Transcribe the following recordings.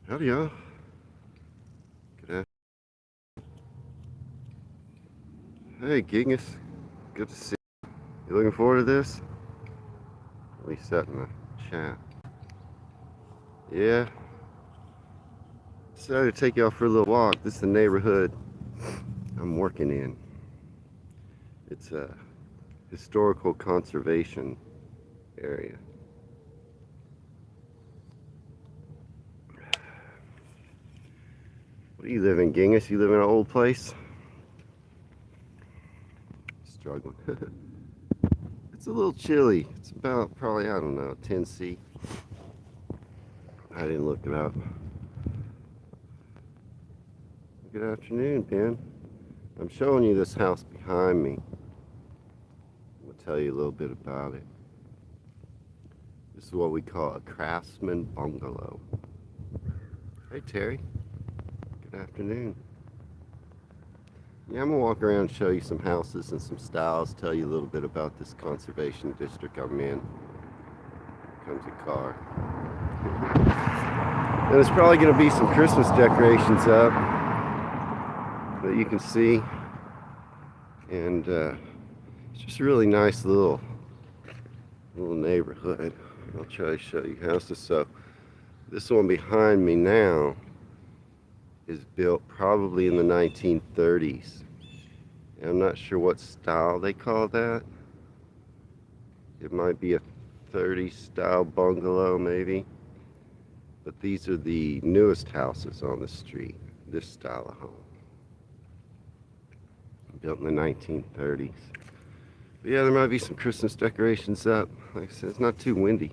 Howdy, y'all. Good afternoon. Hey, Genghis. Good to see you. You looking forward to this? At least that in the chat. Yeah. Decided to take y'all for a little walk. This is the neighborhood I'm working in. It's a historical conservation area. What do you live in, Genghis? You live in an old place? Struggling. It's a little chilly. It's about probably, I don't know, 10°C. I didn't look it up. Good afternoon, Ben. I'm showing you this house behind me. I'm going to tell you a little bit about it. This is what we call a craftsman bungalow. Hey, Terry. Good afternoon. Yeah, I'm going to walk around and show you some houses and some styles, tell you a little bit about this conservation district I'm in. Here comes a car. And there's probably going to be some Christmas decorations up that you can see. And it's just a really nice little neighborhood. I'll try to show you houses. So this one behind me now is built probably in the 1930s. And I'm not sure what style they call that. It might be a 30s style bungalow maybe. But these are the newest houses on the street, this style of home. Built in the 1930s. But yeah, there might be some Christmas decorations up. Like I said, it's not too windy.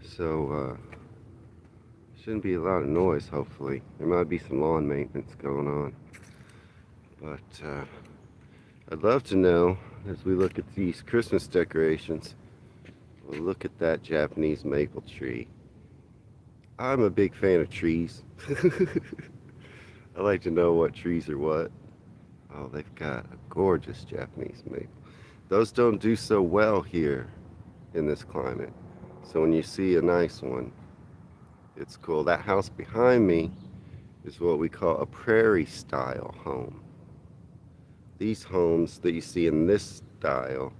So shouldn't be a lot of noise, hopefully. There might be some lawn maintenance going on. But I'd love to know, as we look at these Christmas decorations, we'll look at that Japanese maple tree. I'm a big fan of trees. I like to know what trees are what. Oh, they've got a gorgeous Japanese maple. Those don't do so well here in this climate. So when you see a nice one, it's cool. That house behind me is what we call a prairie style home. These homes that you see in this style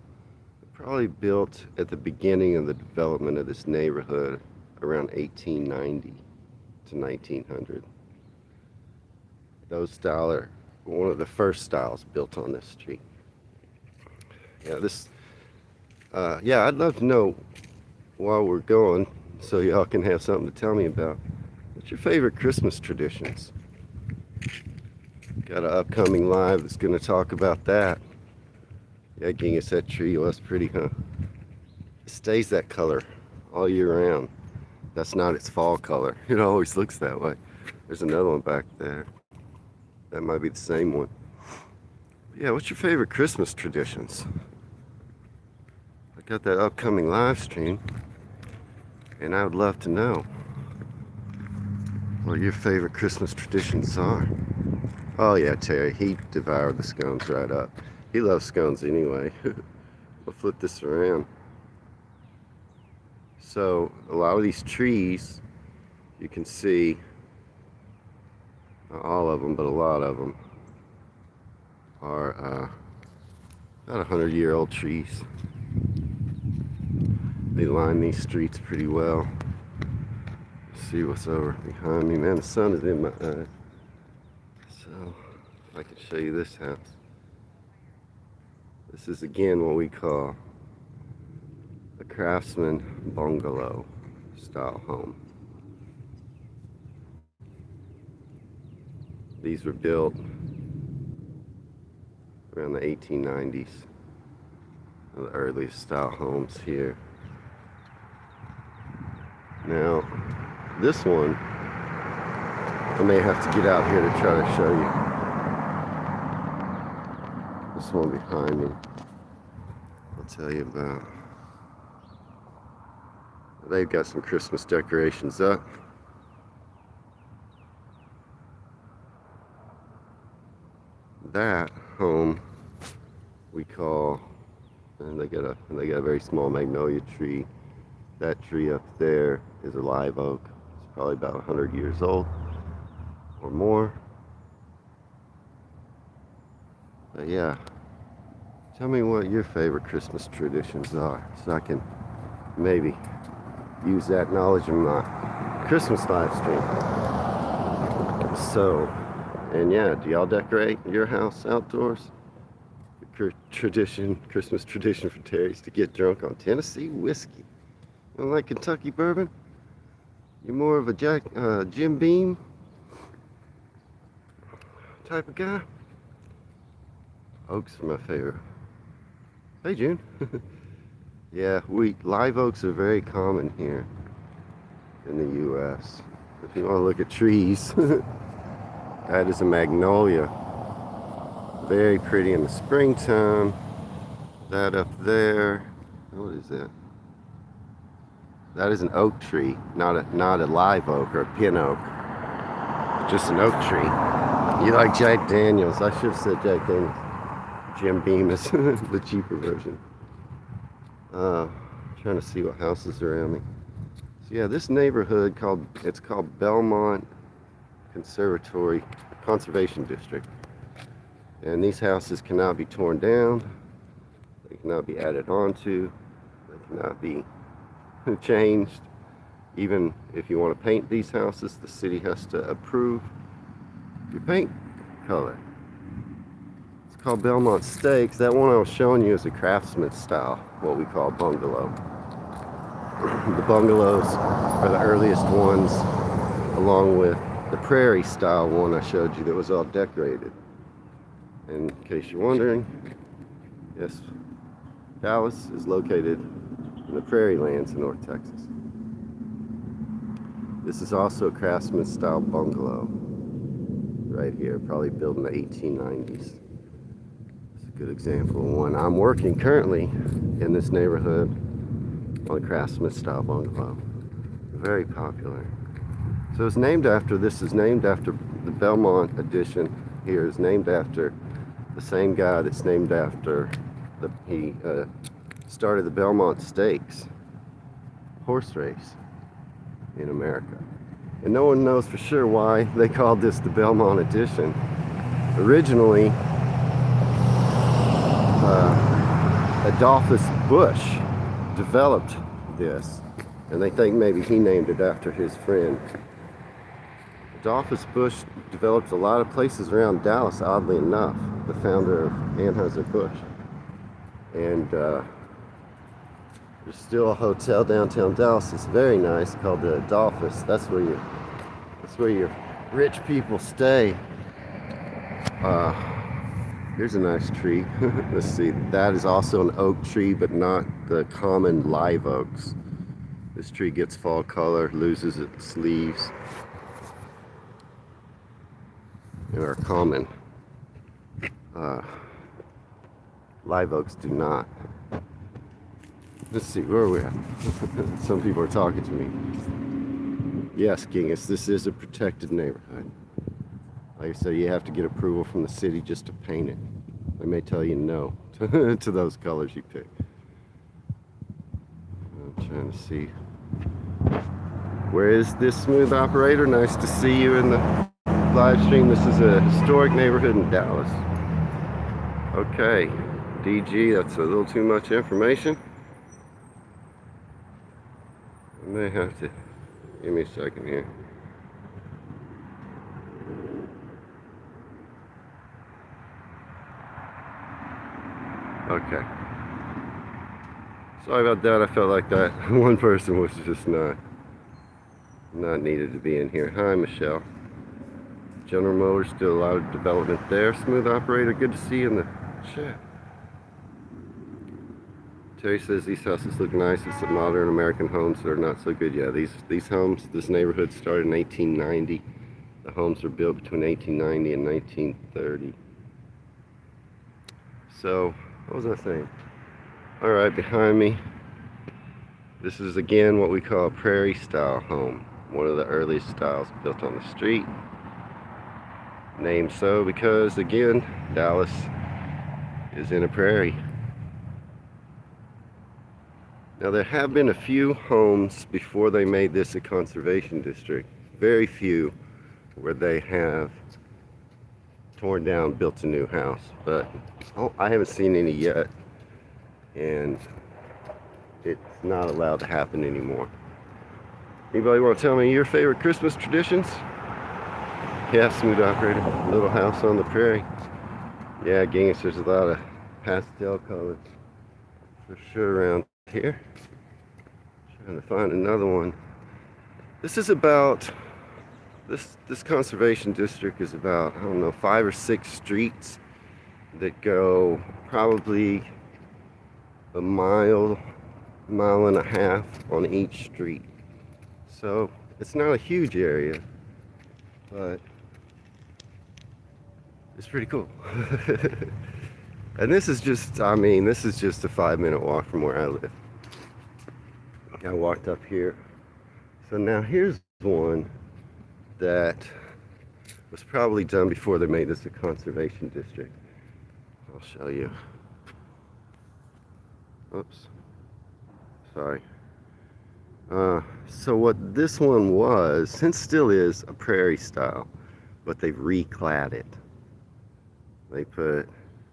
were probably built at the beginning of the development of this neighborhood around 1890 to 1900. Those style are one of the first styles built on this street. Yeah, I'd love to know while we're going, so y'all can have something to tell me about. What's your favorite Christmas traditions? Got an upcoming live that's going to talk about that. Yeah, Genghis, that tree was pretty, huh? It stays that color all year round. That's not its fall color. It always looks that way. There's another one back there. That might be the same one. Yeah, what's your favorite Christmas traditions? I got that upcoming live stream, and I would love to know what your favorite Christmas traditions are. Oh yeah, Terry, he devoured the scones right up. He loves scones anyway. We'll flip this around. So a lot of these trees, you can see, not all of them, but a lot of them are about 100-year-old trees. They line these streets pretty well. Let's see what's over behind me. Man, the sun is in my eye. So, if I can show you this house. This is again what we call a craftsman bungalow style home. These were built around the 1890s. The earliest style homes here. Now, this one, I may have to get out here to try to show you. This one behind me, I'll tell you about. They've got some Christmas decorations up. That home we call, and they got a very small magnolia tree. That tree up there is a live oak. It's probably about 100 years old or more. But yeah, tell me what your favorite Christmas traditions are, so I can maybe use that knowledge in my Christmas live stream. So, and yeah, do y'all decorate your house outdoors? Christmas tradition for Terry's to get drunk on Tennessee whiskey. You don't like Kentucky bourbon? You're more of a Jim Beam type of guy? Oaks are my favorite. Hey, June. Yeah, live oaks are very common here in the U.S. If you want to look at trees, that is a magnolia. Very pretty in the springtime. That up there, what is that? That is an oak tree, not a live oak or a pin oak. Just an oak tree. You like Jack Daniels? I should have said Jack Daniels. Jim Beam is the cheaper version. Trying to see what houses are around me. So yeah, this neighborhood it's called Belmont Conservation District. And these houses cannot be torn down. They cannot be added onto. They cannot be changed. Even if you want to paint these houses, the city has to approve your paint color. It's called Belmont Stakes. That one I was showing you is a craftsman style, what we call bungalow. The bungalows are the earliest ones, along with the prairie style one I showed you that was all decorated. In case you're wondering, yes, Dallas is located in the prairie lands in North Texas. This is also a craftsman style bungalow right here, probably built in the 1890s. It's a good example of one. I'm working currently in this neighborhood on a craftsman style bungalow. Very popular. So this is named after the Belmont addition here is named after the same guy that's named after he started the Belmont Stakes horse race in America. And no one knows for sure why they called this the Belmont Edition. Originally, Adolphus Bush developed this, and they think maybe he named it after his friend. Adolphus Bush developed a lot of places around Dallas, oddly enough, the founder of Anheuser-Busch. And there's still a hotel downtown Dallas that's very nice called the Adolphus. That's where your rich people stay. Here's a nice tree. Let's see, that is also an oak tree, but not the common live oaks. This tree gets fall color, loses its leaves. And our common live oaks do not. Let's see, where are we at? Some people are talking to me. Yes, Genghis, this is a protected neighborhood. Like I said, you have to get approval from the city just to paint it. They may tell you no to those colors you pick. I'm trying to see. Where is this smooth operator? Nice to see you in the live stream. This is a historic neighborhood in Dallas. Okay, DG, that's a little too much information. I may have to, give me a second here. Okay. Sorry about that. I felt like that one person was just not needed to be in here. Hi, Michelle. General Motors, still a lot of development there. Smooth operator, good to see you in the chat. Terry says these houses look nice. It's the modern American homes that are not so good. Yeah, these homes, this neighborhood started in 1890. The homes were built between 1890 and 1930. So, what was I saying? All right, behind me, this is again what we call a prairie style home. One of the earliest styles built on the street. Named so because, again, Dallas is in a prairie. Now there have been a few homes before they made this a conservation district, very few, where they have torn down, built a new house, but I haven't seen any yet, and it's not allowed to happen anymore. Anybody want to tell me your favorite Christmas traditions? Yeah, smooth operator. Little house on the prairie. Yeah, Genghis, there's a lot of pastel colors for sure around here. Trying to find another one. This is about, this conservation district is about, I don't know, 5 or 6 streets that go probably a mile and a half on each street. So it's not a huge area, but it's pretty cool. And this is just, I mean, this is just a 5-minute walk from where I live. I walked up here. So now here's one that was probably done before they made this a conservation district. I'll show you. Oops. Sorry. So what this one was, and still is, a prairie style, but they've reclad it. They put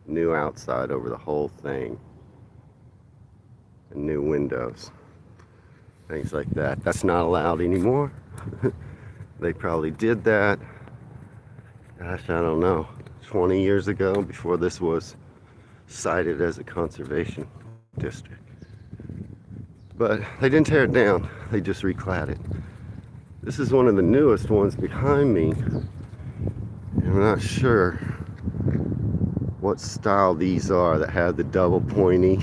new outside over the whole thing, and new windows, things like that. That's not allowed anymore. They probably did that, gosh, I don't know, 20 years ago, before this was cited as a conservation district. But they didn't tear it down, they just reclad it. This is one of the newest ones behind me. I'm not sure what style these are that have the double pointy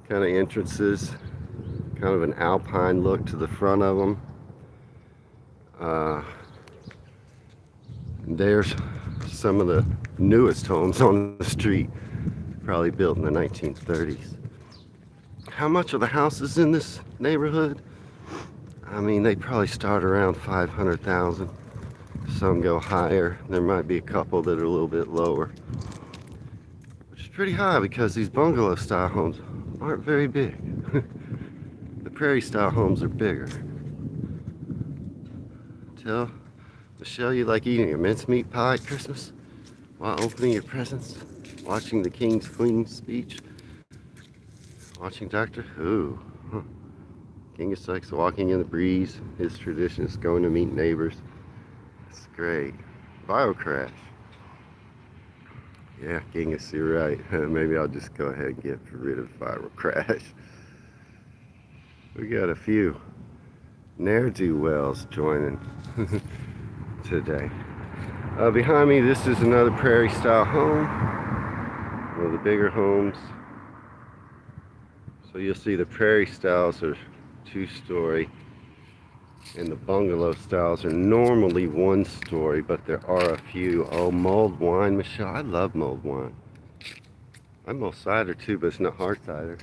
kind of entrances, kind of an alpine look to the front of them. There's some of the newest homes on the street, probably built in the 1930s. How much are the houses in this neighborhood? I mean, they probably start around 500,000. Some go higher. There might be a couple that are a little bit lower, which is pretty high because these bungalow style homes aren't very big. The prairie style homes are bigger. Tell Michelle you like eating a mincemeat pie at Christmas while opening your presents, watching the King's Queen's speech, watching Doctor Who. Genghis likes walking in the breeze. His tradition is going to meet neighbors. It's great. Bio crash. Yeah, Genghis, you're right. Maybe I'll just go ahead and get rid of viral crash. We got a few ne'er-do-wells joining today. Behind me, this is another prairie style home. One of the bigger homes. So you'll see the prairie styles are 2-story, and the bungalow styles are normally 1-story, but there are a few. Oh, mulled wine, Michelle. I love mulled wine. I mull cider too, but it's not hard cider.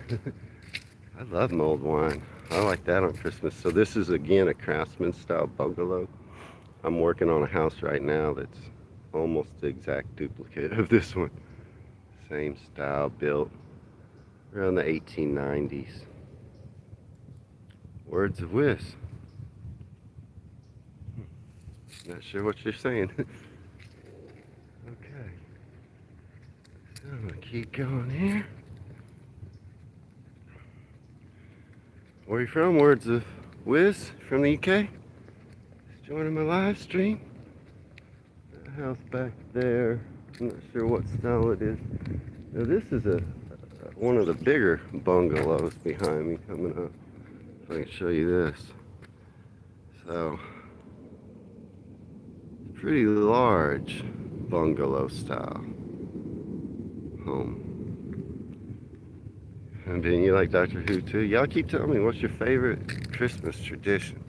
I love mulled wine. I like that on Christmas. So this is again a craftsman style bungalow. I'm working on a house right now that's almost the exact duplicate of this one. Same style, built around the 1890s. Words of Wiz. Not sure what you're saying. Okay. So I'm gonna keep going here. Where are you from? Words of Wiz from the UK? Just joining my live stream. That house back there. I'm not sure what style it is. Now this is one of the bigger bungalows behind me coming up. If I can show you this. So, pretty large bungalow style home. And then you like Doctor Who too? Y'all keep telling me, what's your favorite Christmas tradition?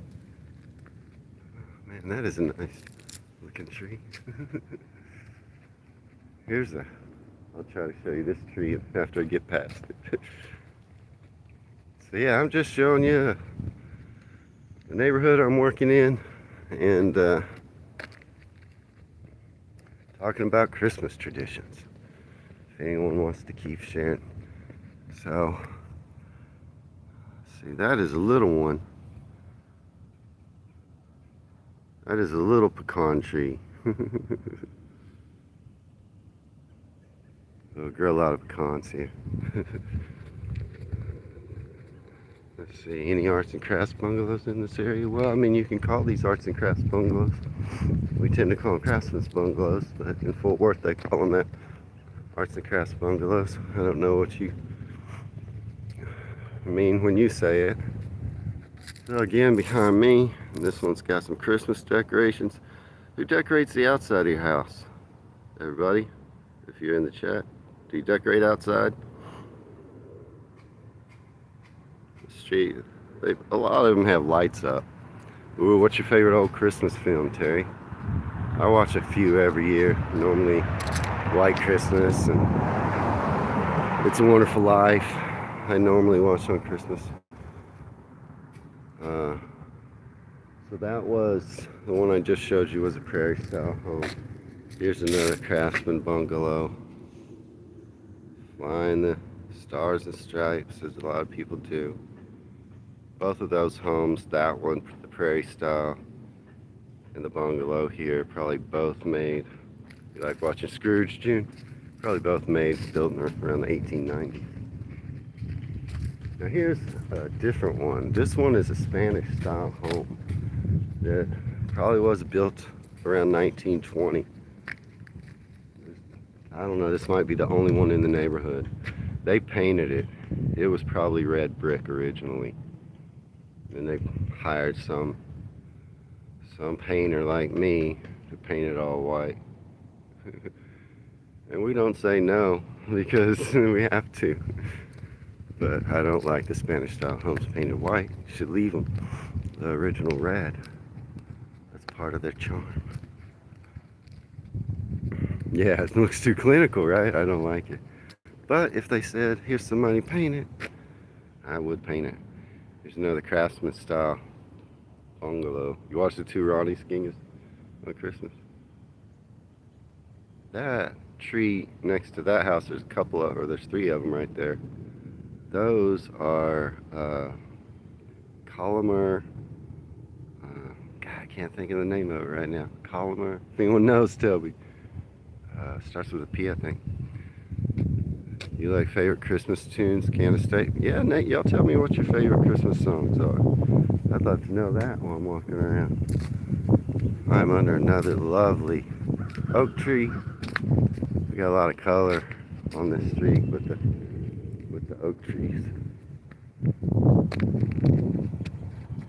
Man, that is a nice looking tree. I'll try to show you this tree after I get past it. So yeah, I'm just showing you the neighborhood I'm working in, and talking about Christmas traditions. If anyone wants to keep sharing So, see, that is a little one. That is a little pecan tree. We'll grow a lot of pecans here. Let's see, any arts and crafts bungalows in this area? Well, I mean, you can call these arts and crafts bungalows. We tend to call them craftsman's bungalows, but in Fort Worth they call them that, arts and crafts bungalows. I don't know what you mean when you say it. So again, behind me, this one's got some Christmas decorations. Who decorates the outside of your house? Everybody, if you're in the chat, do you decorate outside? Street. A lot of them have lights up. Ooh, what's your favorite old Christmas film, Terry? I watch a few every year. Normally, White Christmas and It's a Wonderful Life. I normally watch on Christmas. So that was the one I just showed you, was a prairie style home. Here's another craftsman bungalow. Flying the stars and stripes, as a lot of people do. Both of those homes, that one, the prairie style, and the bungalow here, probably both made. You like watching Scrooge, June? Probably both made, built around the 1890s. Now here's a different one. This one is a Spanish style home that probably was built around 1920. I don't know, this might be the only one in the neighborhood. They painted it. It was probably red brick originally. And they hired some painter like me to paint it all white. And we don't say no, because we have to. But I don't like the Spanish style homes painted white. You should leave them the original red. That's part of their charm. Yeah, it looks too clinical, right? I don't like it. But if they said, here's some money, paint it, I would paint it. Here's another craftsman style bungalow. You watch the two Ronnie Skingas on Christmas? That tree next to that house, there's a couple of, or there's three of them right there. Those are Colomer. God, I can't think of the name of it right now. Colomer. If anyone knows, tell me. Starts with a P, I think. You like favorite Christmas tunes, Kansas State? Yeah, Nate, y'all tell me what your favorite Christmas songs are. I'd love to know that while I'm walking around. I'm under another lovely oak tree. We got a lot of color on this street with the oak trees.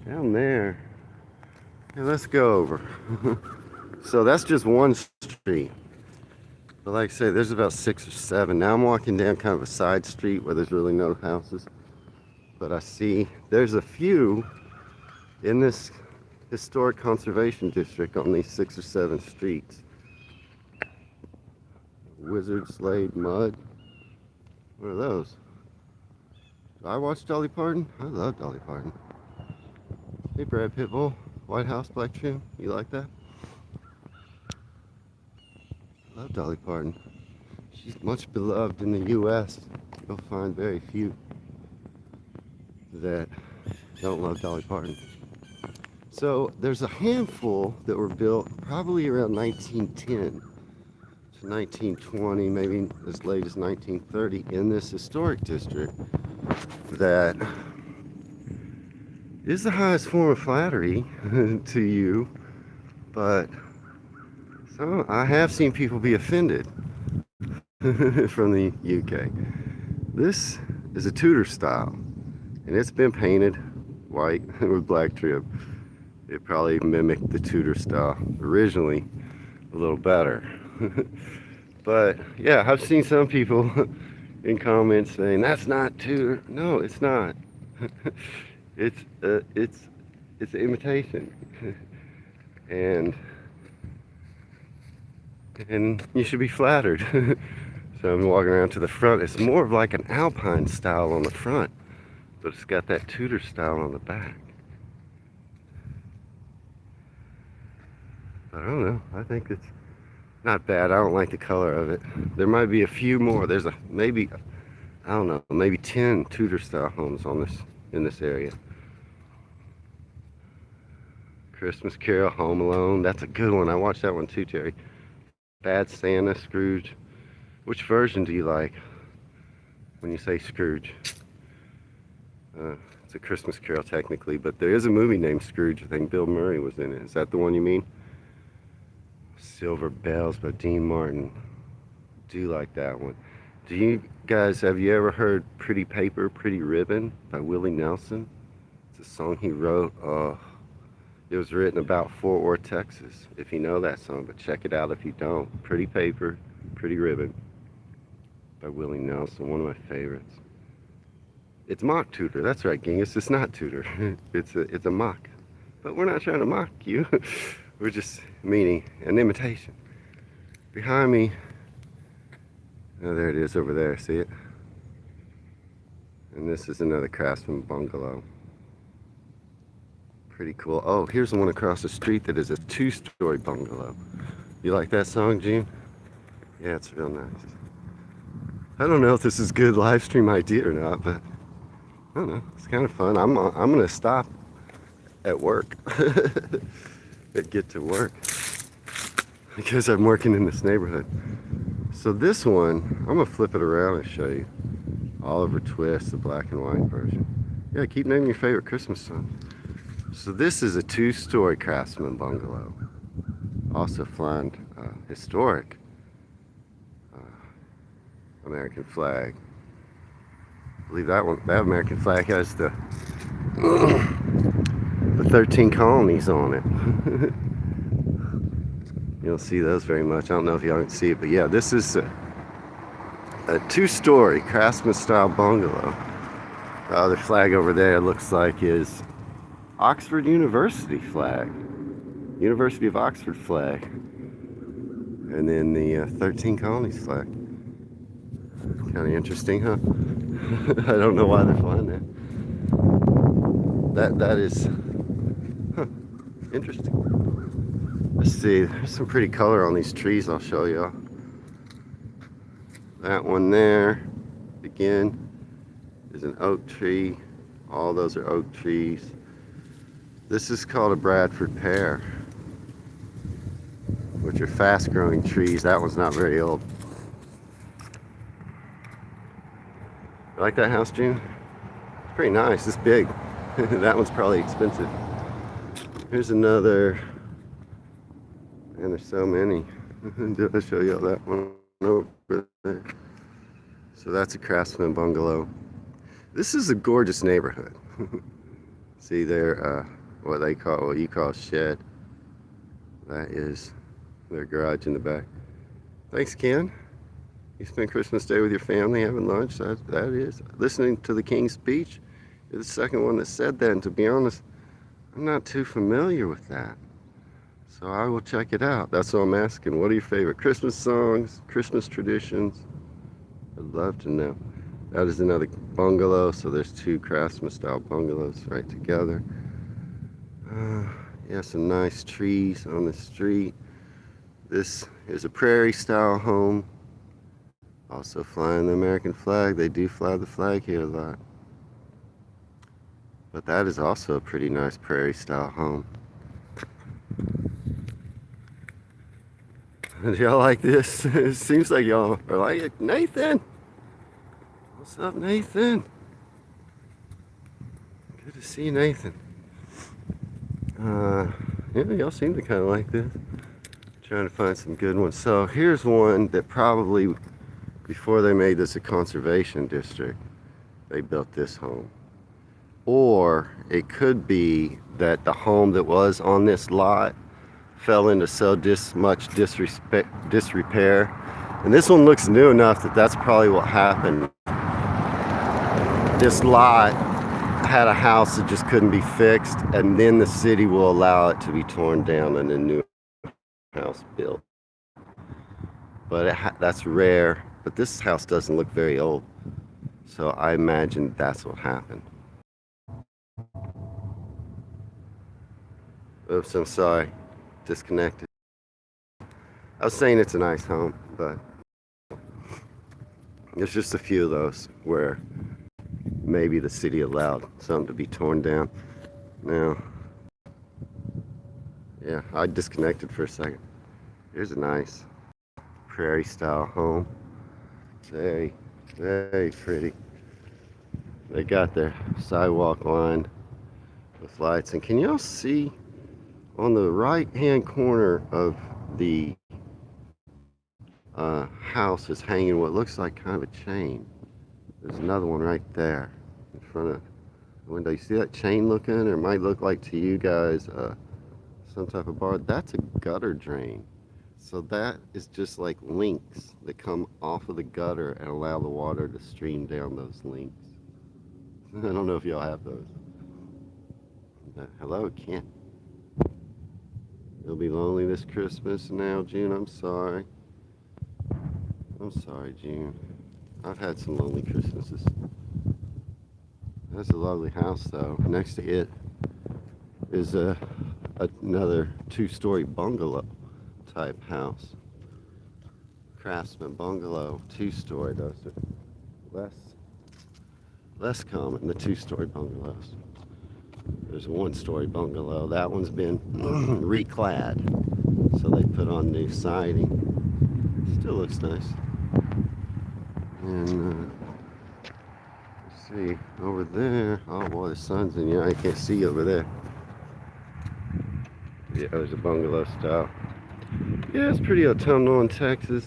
Down there, yeah, let's go over. So that's just one street. But like I say, there's about 6 or 7. Now I'm walking down kind of a side street where there's really no houses. But I see there's a few in this historic conservation district on these 6 or 7 streets. Wizard Slade Mud. What are those? Do I watch Dolly Parton? I love Dolly Parton. Hey Brad Pitbull, White House Black Trim. You like that? Love Dolly Parton. She's much beloved in the U.S. You'll find very few that don't love Dolly Parton. So there's a handful that were built probably around 1910 to 1920, maybe as late as 1930 in this historic district that is the highest form of flattery to you, but so I have seen people be offended from the UK. This is a Tudor style, and it's been painted white with black trim. It probably mimicked the Tudor style originally a little better. But yeah, I've seen some people in comments saying that's not Tudor. No, it's not. It's an imitation, and you should be flattered. So I'm walking around to the front. It's more of like an Alpine style on the front, but it's got that Tudor style on the back. I don't know. I think it's not bad. I don't like the color of it. There might be a few more. There's maybe I don't know, maybe 10 Tudor style homes in this area. Christmas Carol, Home Alone, that's a good one. I watched that one too, Terry. Bad Santa, Scrooge. Which version do you like when you say Scrooge? It's a Christmas Carol technically, but there is a movie named Scrooge. I think Bill Murray was in it. Is that the one you mean? Silver Bells by Dean Martin. Do like that one. Do you guys, have you ever heard Pretty Paper, Pretty Ribbon by Willie Nelson? It's a song he wrote. It was written about Fort Worth, Texas, if you know that song, but check it out if you don't. Pretty Paper, Pretty Ribbon by Willie Nelson, one of my favorites. It's mock Tudor, that's right, Genghis, it's not Tudor. It's a mock. But we're not trying to mock you. We're just meaning an imitation. Behind me, oh, there it is over there, see it? And this is another Craftsman bungalow. Pretty cool. Oh, here's the one across the street that is a 2-story bungalow. You like that song, Gene? Yeah, it's real nice. I don't know if this is a good live stream idea or not, but I don't know. It's kind of fun. I'm gonna stop at work and get to work because I'm working in this neighborhood. So this one, I'm gonna flip it around and show you. Oliver Twist, the black and white version. Yeah, keep naming your favorite Christmas song. So this is a 2-story Craftsman bungalow. Also flying historic American flag. I believe that American flag has the 13 colonies on it. You don't see those very much. I don't know if y'all can see it, but yeah, this is a 2-story Craftsman style bungalow. The other flag over there looks like is Oxford University flag. University of Oxford flag. And then the 13 colonies flag. Kind of interesting, huh? I don't know why they're flying that. That is interesting. Let's see, there's some pretty color on these trees I'll show y'all. That one there, again, is an oak tree. All those are oak trees. This is called a Bradford pear, which are fast-growing trees. That one's not very old. You like that house, June? It's pretty nice. It's big. That one's probably expensive. Here's another. And there's so many. Did I show you that one over there? So that's a Craftsman bungalow. This is a gorgeous neighborhood. See there, what you call a shed. That is their garage in the back. Thanks, Ken. You spent Christmas Day with your family having lunch. That is. Listening to the King's speech. You're the second one that said that, and to be honest, I'm not too familiar with that. So I will check it out. That's what I'm asking. What are your favorite Christmas songs, Christmas traditions? I'd love to know. That is another bungalow, so there's 2 Craftsman style bungalows right together. Yeah, some nice trees on the street. This is a prairie style home. Also flying the American flag. They do fly the flag here a lot. But that is also a pretty nice prairie style home. Do y'all like this? It seems like y'all are like it. Nathan! What's up, Nathan? Good to see you, Nathan. Yeah, y'all seem to kind of like this. Trying to find some good ones. So here's one that probably, before they made this a conservation district, they built this home. Or it could be that the home that was on this lot fell into so much disrepair. And this one looks new enough that that's probably what happened. This lot had a house that just couldn't be fixed, and then the city will allow it to be torn down and a new house built. But that's rare. But this house doesn't look very old, so I imagine that's what happened. Oops, I'm sorry. Disconnected. I was saying it's a nice home, but There's just a few of those where maybe the city allowed something to be torn down. Now, yeah, I disconnected for a second. Here's a nice prairie style home. Very, very pretty. They got their sidewalk lined with lights. And can y'all see on the right hand corner of the house is hanging what looks like kind of a chain? There's another one right there in front of the window. You see that chain looking, or it might look like to you guys some type of bar? That's a gutter drain. So that is just like links that come off of the gutter and allow the water to stream down those links. I don't know if y'all have those. But, hello, Kent. You'll be lonely this Christmas now, June. I'm sorry. I'm sorry, June. I've had some lonely Christmases. That's a lovely house, though. Next to it is another two-story bungalow type house. Craftsman bungalow, two-story. Those are less common, the two-story bungalows. There's a one-story bungalow. That one's been reclad, so they put on new siding. Still looks nice. And let's see over there. Oh boy, the sun's in here. I can't see over there. Yeah, there's a bungalow style. Yeah, it's pretty autumnal in Texas.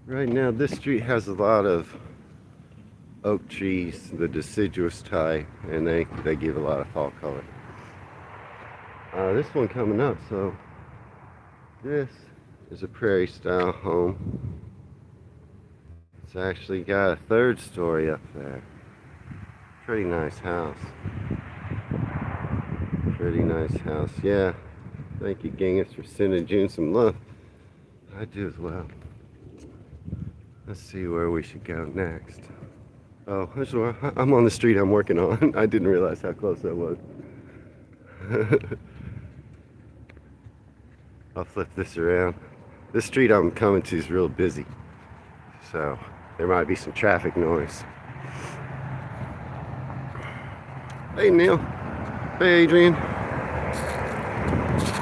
Right now, this street has a lot of oak trees, the deciduous type, and they give a lot of fall color. This one coming up, so this is a prairie style home. It's actually got a third story up there. Pretty nice house. Pretty nice house. Yeah. Thank you, Genghis, for sending June some love. I do as well. Let's see where we should go next. Oh, I'm on the street I'm working on. I didn't realize how close that was. I'll flip this around. This street I'm coming to is real busy, so there might be some traffic noise. Hey, Neil. Hey, Adrian.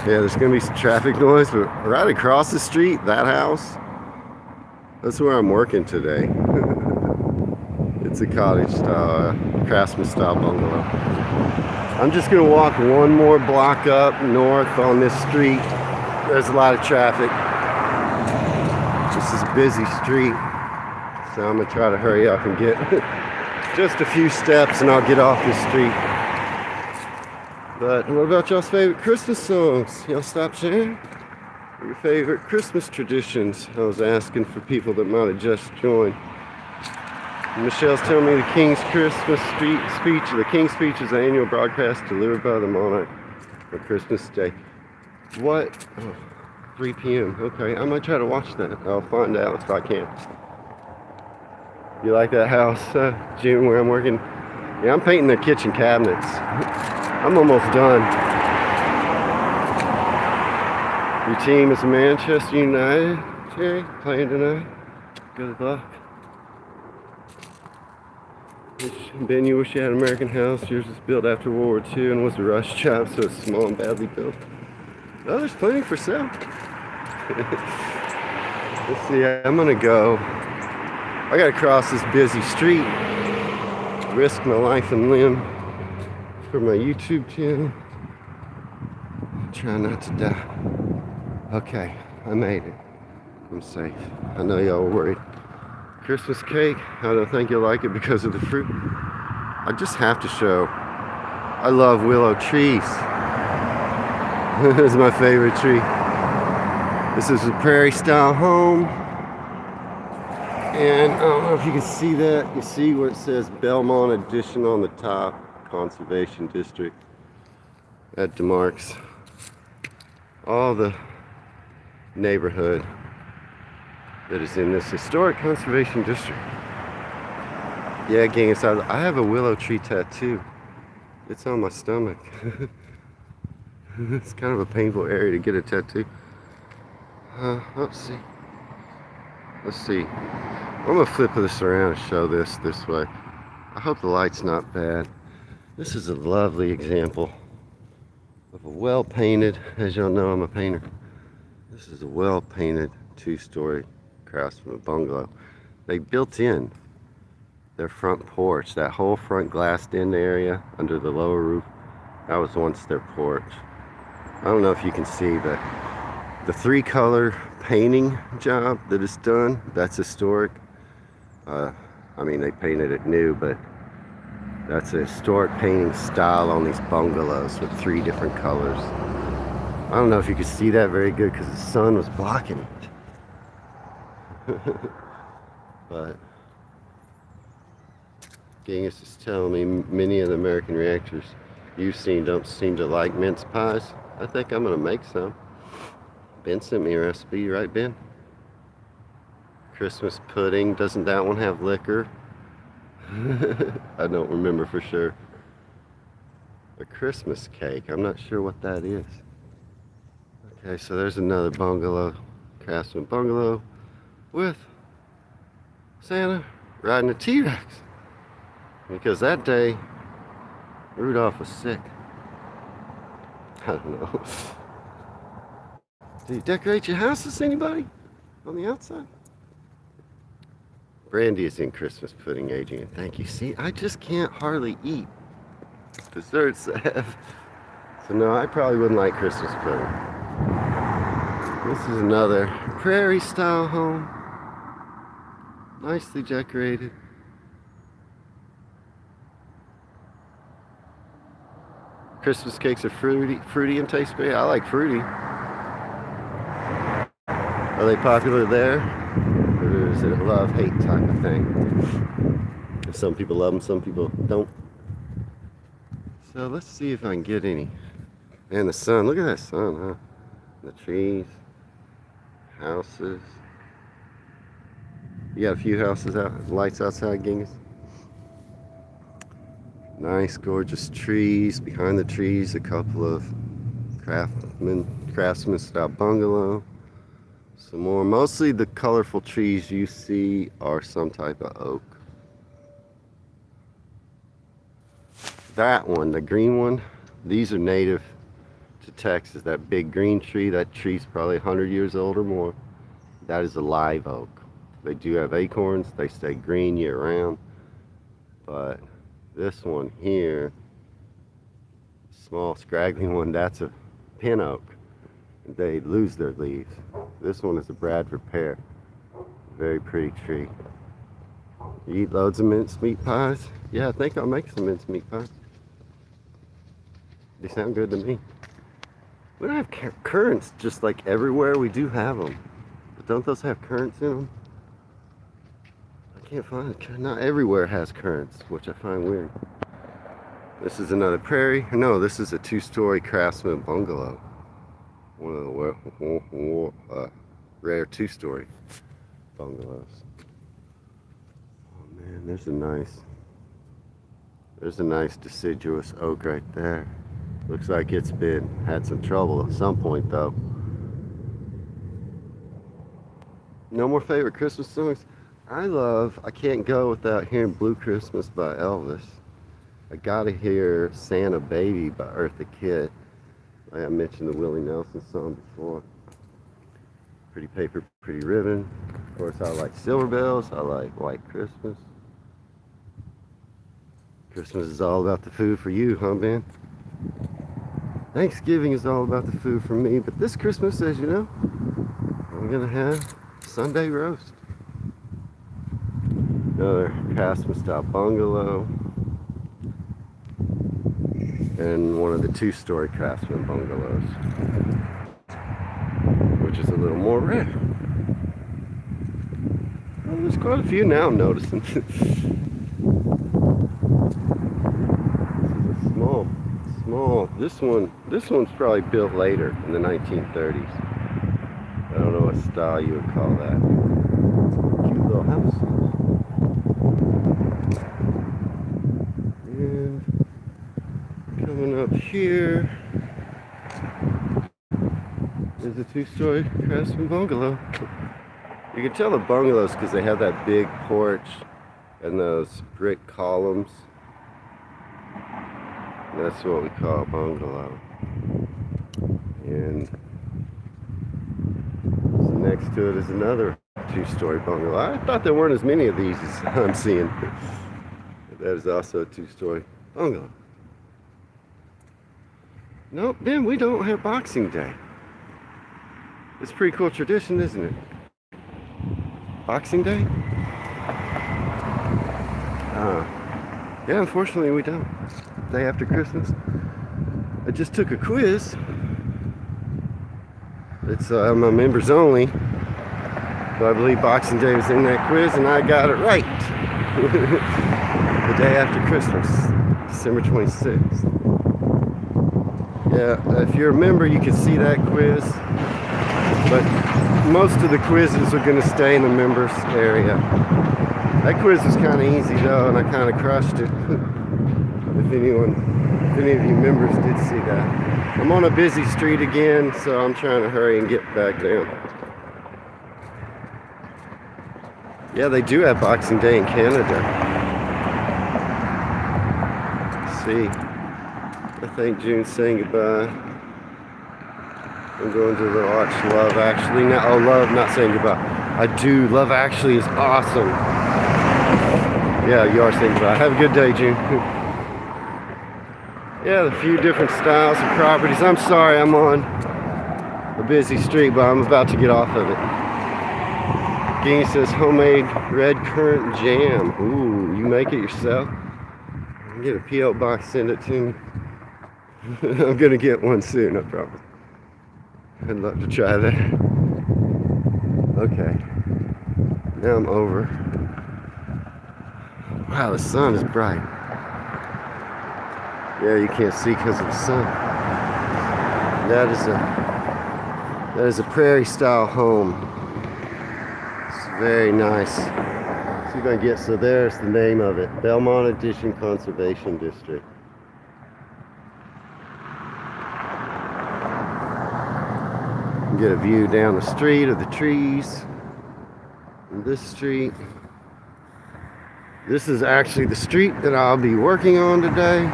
Yeah, there's gonna be some traffic noise, but right across the street, that house, that's where I'm working today. It's a cottage style, craftsman style bungalow. I'm just gonna walk one more block up north on this street. There's a lot of traffic. This is a busy street, so I'm gonna try to hurry up and get just a few steps and I'll get off this street. But what about y'all's favorite Christmas songs? Y'all stop sharing? Your favorite Christmas traditions? I was asking for people that might have just joined. Michelle's telling me the King's Christmas speech. The King's speech is an annual broadcast delivered by the monarch on Christmas Day. What? Oh, 3 p.m. Okay, I might try to watch that. I'll find out if I can. You like that house, June, where I'm working? Yeah, I'm painting the kitchen cabinets. I'm almost done. Your team is Manchester United, Jerry, playing tonight. Good luck. Ben, you wish you had an American house. Yours was built after World War II and was a rush job, so it's small and badly built. Oh, there's plenty for sale. Let's see, I'm gonna go. I gotta cross this busy street, risk my life and limb for my YouTube channel. Try not to die. Okay, I made it. I'm safe. I know y'all were worried. Christmas cake, I don't think you'll like it because of the fruit. I just have to show. I love willow trees. This is my favorite tree. This is a prairie style home. And I don't know if you can see that. You see where it says Belmont Edition on the top, Conservation District. That demarks all the neighborhood that is in this historic conservation district. Yeah, gang, I have a willow tree tattoo. It's on my stomach. It's kind of a painful area to get a tattoo. Let's see. I'm gonna flip this around and show this way. I hope the light's not bad. This is a lovely example of a well-painted, as y'all know I'm a painter. This is a well-painted two-story Craftsman bungalow. They built in their front porch, that whole front glassed-in area under the lower roof. That was once their porch. I don't know if you can see the three-color painting job that is done. That's historic. I mean, they painted it new, but that's a historic painting style on these bungalows with three different colors. I don't know if you could see that very good because the sun was blocking it. But Genghis is telling me many of the American reactors you've seen don't seem to like mince pies. I think I'm gonna make some. Ben sent me a recipe, right, Ben? Christmas pudding. Doesn't that one have liquor? I don't remember for sure. A Christmas cake. I'm not sure what that is. Okay, so there's another bungalow, Craftsman bungalow, with Santa riding a T-Rex. Because that day, Rudolph was sick. I don't know. Did you decorate your houses, anybody? On the outside? Brandy is in Christmas pudding, Adrian. Thank you. See, I just can't hardly eat desserts that have. So no, I probably wouldn't like Christmas pudding. This is another prairie style home. Nicely decorated. Christmas cakes are fruity and taste great. I like fruity. Are they popular there? Or is it a love-hate type of thing? Some people love them, some people don't. So let's see if I can get any. And the sun, look at that sun, huh? The trees, houses. You got a few houses out, lights outside, Genghis. Nice, gorgeous trees. Behind the trees, a couple of craftsman style bungalow. Some more. Mostly the colorful trees you see are some type of oak. That one, the green one, these are native to Texas. That big green tree, that tree's probably 100 years old or more. That is a live oak. They do have acorns. They stay green year round. But this one here, small scraggly one, that's a pin oak. They lose their leaves. This one is a Bradford pear. Very pretty tree. You eat loads of mincemeat pies? Yeah, I think I'll make some mincemeat pies. They sound good to me. We don't have currants just like everywhere. We do have them. But don't those have currants in them? I can't find it. Not everywhere has currants, which I find weird. This is another prairie. No, this is a two-story Craftsman bungalow. One of the rare two-story bungalows. Oh man, there's a nice deciduous oak right there. Looks like it's had some trouble at some point though. No more favorite Christmas songs. I can't go without hearing Blue Christmas by Elvis. I gotta hear Santa Baby by Eartha Kitt. I mentioned the Willie Nelson song before. Pretty Paper, Pretty Ribbon. Of course, I like Silver Bells. I like White Christmas. Christmas is all about the food for you, huh, Ben? Thanksgiving is all about the food for me, but this Christmas, as you know, I'm gonna have Sunday roast. Another Craftsman style bungalow. And one of the two-story Craftsman bungalows, which is a little more rare. Well, there's quite a few now I'm noticing. This is a small. This one's probably built later in the 1930s. I don't know what style you would call that. Cute little house. And coming up here is a two-story Craftsman bungalow. You can tell the bungalows because they have that big porch and those brick columns. That's what we call a bungalow. And next to it is another two-story bungalow. I thought there weren't as many of these as I'm seeing. That is also a two-story bungalow. Nope, Ben, we don't have Boxing Day. It's a pretty cool tradition, isn't it? Boxing Day? Yeah, unfortunately we don't. Day after Christmas. I just took a quiz. It's I'm a members only. So I believe Boxing Day was in that quiz and I got it right. The day after Christmas, December 26th. Yeah, if you're a member you can see that quiz. But most of the quizzes are going to stay in the members area. That quiz was kind of easy though, and I kind of crushed it. If any of you members did see that. I'm on a busy street again, so I'm trying to hurry and get back down. Yeah, they do have Boxing Day in Canada. Let's see. I think June's saying goodbye. I'm going to the watch Love Actually now. Oh, Love, not saying goodbye. I do. Love Actually is awesome. Yeah, you are saying goodbye. Have a good day, June. Yeah, a few different styles of properties. I'm sorry I'm on a busy street, but I'm about to get off of it. Ging says homemade red currant jam. Ooh, you make it yourself? Get a P.O. box, send it to me. I'm gonna get one soon, I promise. I'd love to try that. Okay. Now I'm over. Wow, the sun is bright. Yeah, you can't see because of the sun. That is a prairie style home. It's very nice. See if I can get, so there's the name of it. Belmont Addition Conservation District. Get a view down the street of the trees. And this street. This is actually the street that I'll be working on today.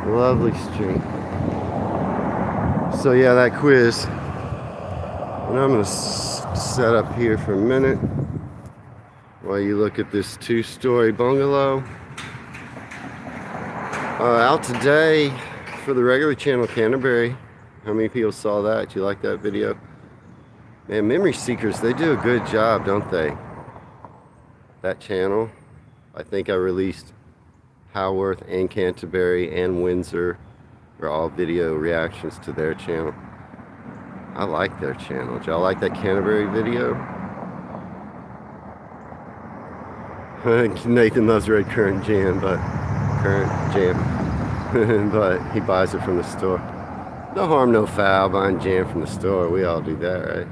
Lovely street. So yeah, that quiz. And I'm going to set up here for a minute while you look at this two-story bungalow. Out today for the regular channel Canterbury. How many people saw that? You like that video? Man, Memory Seekers, they do a good job, don't they? That channel. I think I released Haworth and Canterbury and Windsor are all video reactions to their channel. I like their channel. Did y'all like that Canterbury video? Nathan loves red currant jam, but but he buys it from the store. No harm, no foul buying jam from the store. We all do that, right?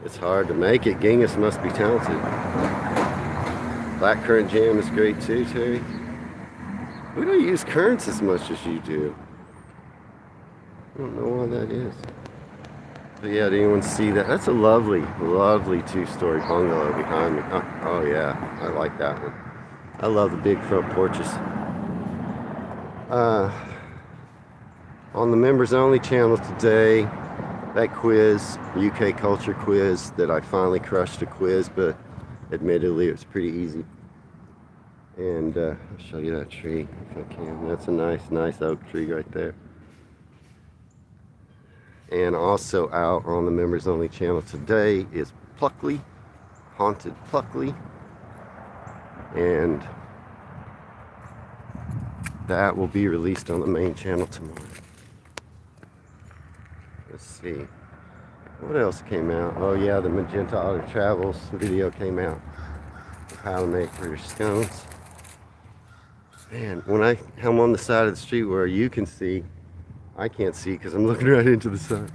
It's hard to make it. Genghis must be talented. Black currant jam is great too, Terry. We don't use currants as much as you do. I don't know why that is. But yeah, did anyone see that? That's a lovely, lovely two-story bungalow behind me. Oh yeah, I like that one. I love the big front porches. On the members only channel today, that quiz, UK culture quiz, that I finally crushed a quiz, but admittedly it was pretty easy. And I'll show you that tree if I can. That's a nice oak tree right there. And also out on the members only channel today is Pluckley, Haunted Pluckley. And that will be released on the main channel tomorrow. Let's see. What else came out? Oh yeah, the Magenta Auto Travels video came out. How to make British scones. Man, when I'm on the side of the street where you can see, I can't see because I'm looking right into the sun.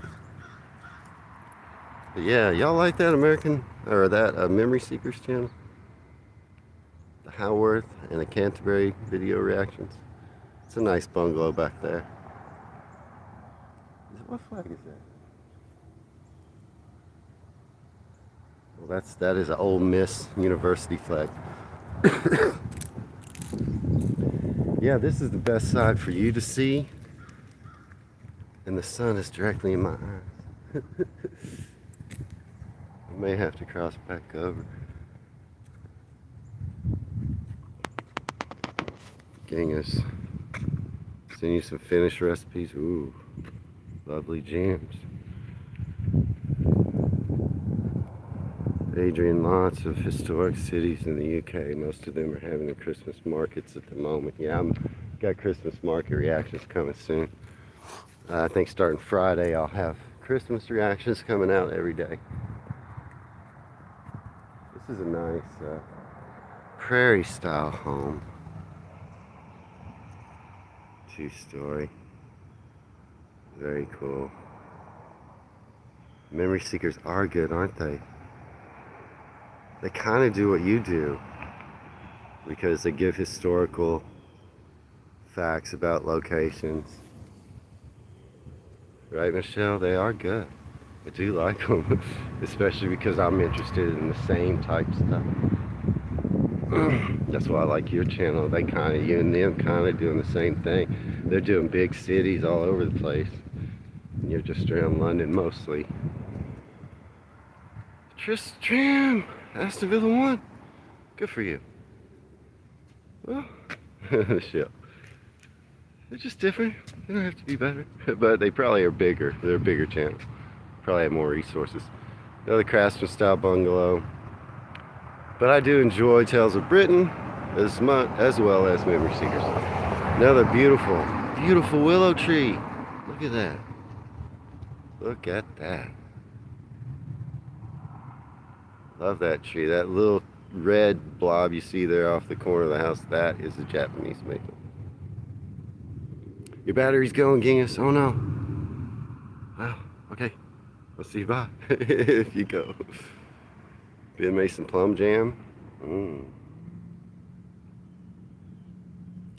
But yeah, y'all like that Memory Seekers channel? The Haworth and the Canterbury video reactions. It's a nice bungalow back there. What flag is Well, that is an Ole Miss University flag. Yeah, this is the best side for you to see, and the sun is directly in my eyes. I may have to cross back over. Genghis, send you some finished recipes. Ooh, lovely jams. Adrian, lots of historic cities in the UK. Most of them are having their Christmas markets at the moment. Yeah, got Christmas market reactions coming soon. I think starting Friday, I'll have Christmas reactions coming out every day. This is a nice prairie style home. 2-story. Very cool. Memory seekers are good, aren't they? They kind of do what you do, because they give historical facts about locations. Right, Michelle? They are good. I do like them, especially because I'm interested in the same type stuff. That's why I like your channel. They kind of, you and them kind of doing the same thing. They're doing big cities all over the place. And you're just around London mostly. Tristram! Aston Villa won. Good for you. Well, shit. They're just different. They don't have to be better. But they probably are bigger. They're a bigger channel. Probably have more resources. Another craftsman style bungalow. But I do enjoy Tales of Britain as well as Memory Seekers. Another beautiful, beautiful willow tree. Look at that. Look at that. Love that tree. That little red blob you see there off the corner of the house, that is a Japanese maple. Your battery's going, Genghis. Oh no. Wow, okay. I'll see you bye if you go. Ben Mason plum jam.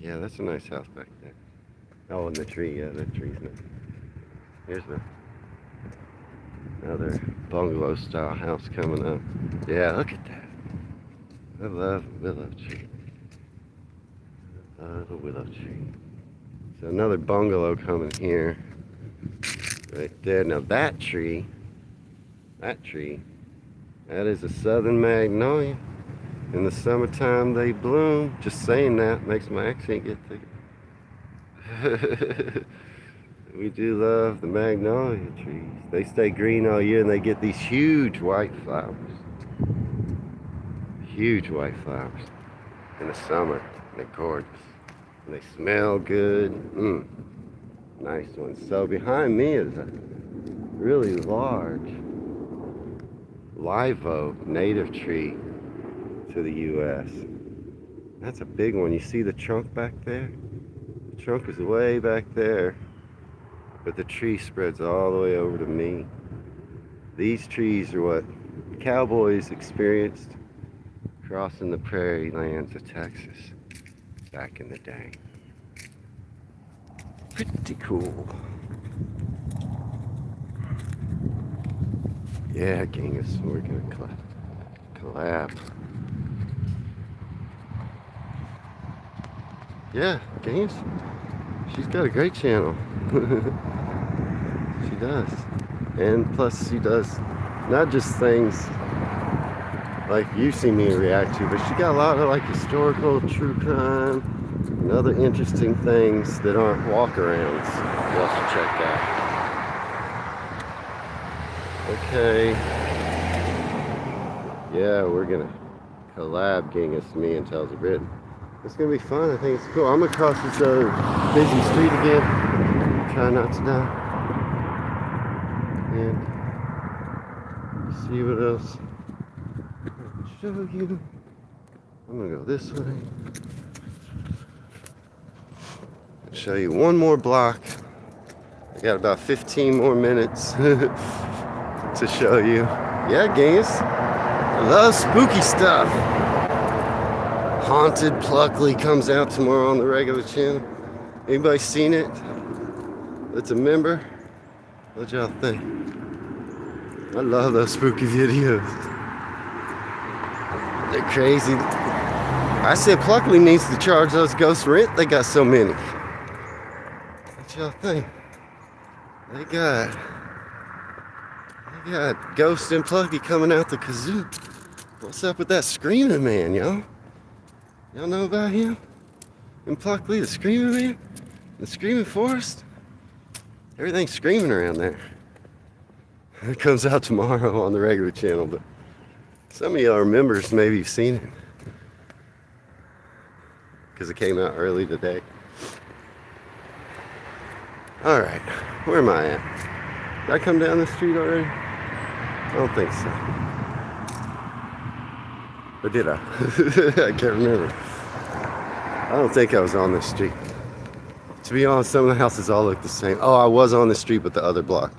Yeah, that's a nice house back there. Oh, and the tree, yeah, that tree's nice. Here's another bungalow style house coming up. Yeah, look at that. I love willow tree. I love the willow tree. So another bungalow coming here. Right there. Now that tree, that is a southern magnolia. In the summertime they bloom. Just saying that makes my accent get thicker. We do love the magnolia trees. They stay green all year and they get these huge white flowers. Huge white flowers in the summer. They're gorgeous. And they smell good. Nice one. So behind me is a really large live oak native tree to the US. That's a big one. You see the trunk back there? The trunk is way back there, but the tree spreads all the way over to me. These trees are what cowboys experienced crossing the prairie lands of Texas back in the day. Pretty cool. Yeah, Genghis, we're gonna collab. Yeah, Genghis, she's got a great channel. She does. And plus she does not just things like you see me react to, but she got a lot of like historical, true crime, and other interesting things that aren't walk-arounds you have to check out. Okay. Yeah, we're gonna collab, Genghis, me and Tales of Britain. It's gonna be fun. I think it's cool. I'm gonna cross this busy street again. Try not to die. And see what else I can show you. I'm gonna go this way. Show you one more block. I got about 15 more minutes to show you. Yeah, Genghis, I love spooky stuff. Haunted Pluckley comes out tomorrow on the regular channel. Anybody seen it? That's a member? What y'all think? I love those spooky videos. They're crazy. I said Pluckley needs to charge those ghosts rent. They got so many. What y'all think? They got Ghost and Plucky coming out the kazoo. What's up with that screaming man, y'all? Y'all know about him? And Pluckley, the screaming man? The screaming forest? Everything's screaming around there. It comes out tomorrow on the regular channel, but some of y'all are members, maybe you've seen it. Because it came out early today. Alright, where am I at? Did I come down the street already? I don't think so. Or did I? I can't remember. I don't think I was on this street. To be honest, some of the houses all look the same. Oh, I was on the street, but the other block.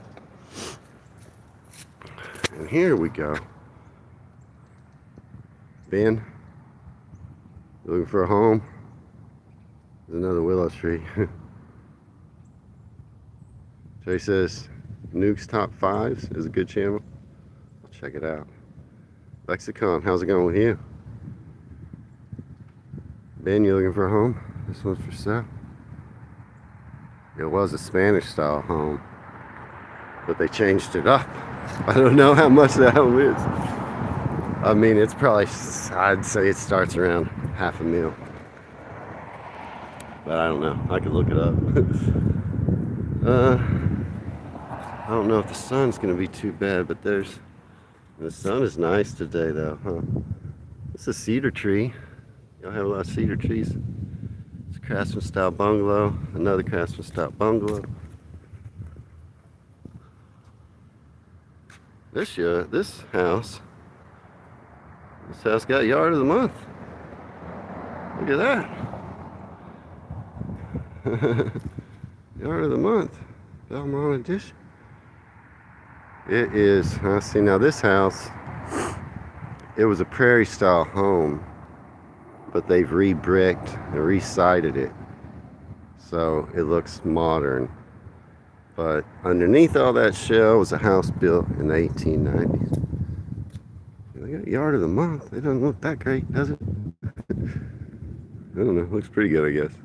And here we go. Ben, looking for a home? There's another willow tree. Jay says, Nuke's Top 5s is a good channel. I'll check it out. Lexicon, how's it going with you? Ben, you looking for a home? This one's for sale. It was a Spanish style home, but they changed it up. I don't know how much that home is. I mean, it's probably, I'd say it starts around $500,000. But I don't know. I could look it up. I don't know if the sun's going to be too bad, but the sun is nice today, though, huh? It's a cedar tree. Y'all have a lot of cedar trees. It's a craftsman style bungalow. Another craftsman style bungalow. This house got yard of the month. Look at that. Yard of the month. Belmont edition. It is, see now this house, it was a prairie style home, but they've re-bricked and re-sided it. So it looks modern. But underneath all that shell was a house built in the 1890s. They got yard of the month. It doesn't look that great, does it? I don't know. It looks pretty good, I guess.